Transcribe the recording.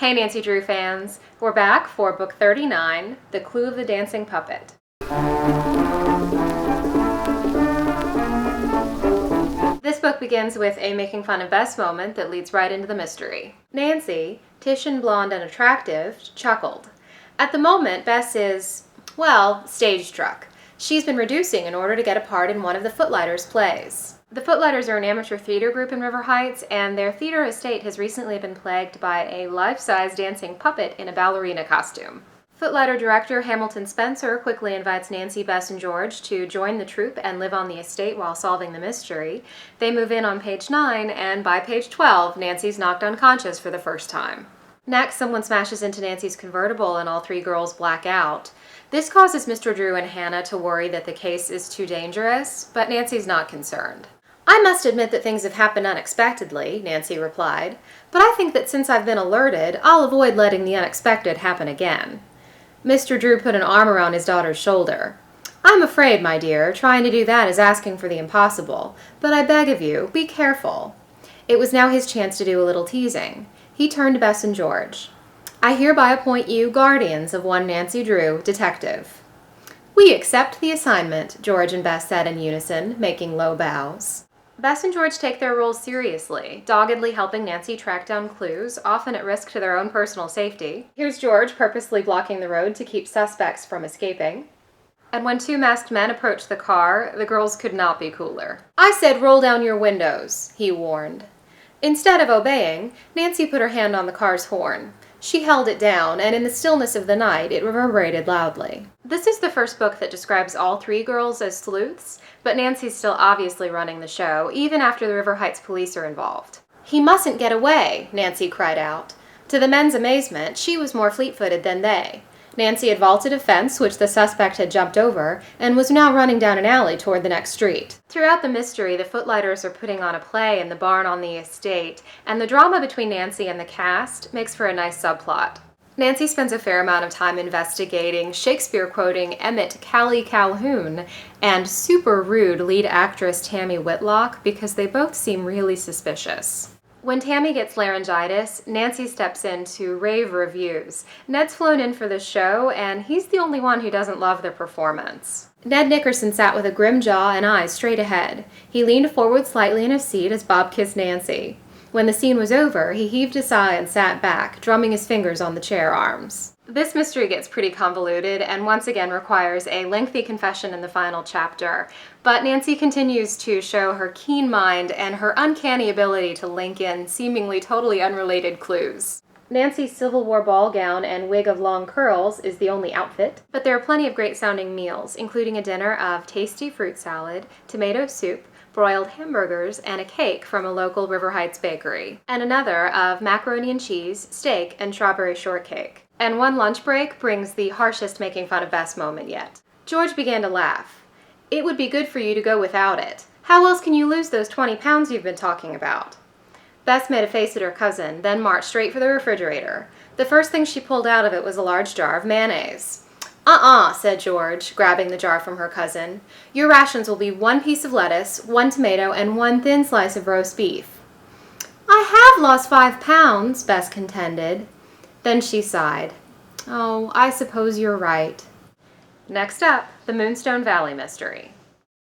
Hey Nancy Drew fans, we're back for book 39, The Clue of the Dancing Puppet. This book begins with a making fun of Bess moment that leads right into the mystery. Nancy, Titian, blonde, and attractive, chuckled. At the moment, Bess is, well, stage struck. She's been reducing in order to get a part in one of the Footlighters' plays. The Footlighters are an amateur theater group in River Heights, and their theater estate has recently been plagued by a life-size dancing puppet in a ballerina costume. Footlighter director Hamilton Spencer quickly invites Nancy, Bess and George to join the troupe and live on the estate while solving the mystery. They move in on page 9, and by page 12, Nancy's knocked unconscious for the first time. Next, someone smashes into Nancy's convertible and all three girls black out. This causes Mr. Drew and Hannah to worry that the case is too dangerous, but Nancy's not concerned. "I must admit that things have happened unexpectedly," Nancy replied, "but I think that since I've been alerted, I'll avoid letting the unexpected happen again." Mr. Drew put an arm around his daughter's shoulder. "I'm afraid, my dear, trying to do that is asking for the impossible, but I beg of you, be careful." It was now his chance to do a little teasing. He turned to Bess and George. "I hereby appoint you guardians of one Nancy Drew, detective." "We accept the assignment," George and Bess said in unison, making low bows. Bess and George take their roles seriously, doggedly helping Nancy track down clues, often at risk to their own personal safety. Here's George purposely blocking the road to keep suspects from escaping. And when two masked men approached the car, the girls could not be cooler. "I said roll down your windows," he warned. Instead of obeying, Nancy put her hand on the car's horn. She held it down, and in the stillness of the night, it reverberated loudly. This is the first book that describes all three girls as sleuths, but Nancy's still obviously running the show, even after the River Heights police are involved. "He mustn't get away," Nancy cried out. To the men's amazement, she was more fleet-footed than they. Nancy had vaulted a fence, which the suspect had jumped over, and was now running down an alley toward the next street. Throughout the mystery, the Footlighters are putting on a play in the barn on the estate, and the drama between Nancy and the cast makes for a nice subplot. Nancy spends a fair amount of time investigating Shakespeare-quoting Emmett Callie Calhoun and super rude lead actress Tammy Whitlock because they both seem really suspicious. When Tammy gets laryngitis, Nancy steps in to rave reviews. Ned's flown in for the show, and he's the only one who doesn't love the performance. Ned Nickerson sat with a grim jaw and eyes straight ahead. He leaned forward slightly in his seat as Bob kissed Nancy. When the scene was over, he heaved a sigh and sat back, drumming his fingers on the chair arms. This mystery gets pretty convoluted and once again requires a lengthy confession in the final chapter, but Nancy continues to show her keen mind and her uncanny ability to link in seemingly totally unrelated clues. Nancy's Civil War ball gown and wig of long curls is the only outfit, but there are plenty of great-sounding meals, including a dinner of tasty fruit salad, tomato soup, broiled hamburgers, and a cake from a local River Heights bakery, and another of macaroni and cheese, steak, and strawberry shortcake. And one lunch break brings the harshest making fun of Bess moment yet. George began to laugh. "It would be good for you to go without it. How else can you lose those 20 pounds you've been talking about?" Bess made a face at her cousin, then marched straight for the refrigerator. The first thing she pulled out of it was a large jar of mayonnaise. Said George, grabbing the jar from her cousin. "Your rations will be 1 piece of lettuce, 1 tomato, and 1 thin slice of roast beef." "I have lost 5 pounds, Bess contended. Then she sighed. "Oh, I suppose you're right." Next up, the Moonstone Valley mystery.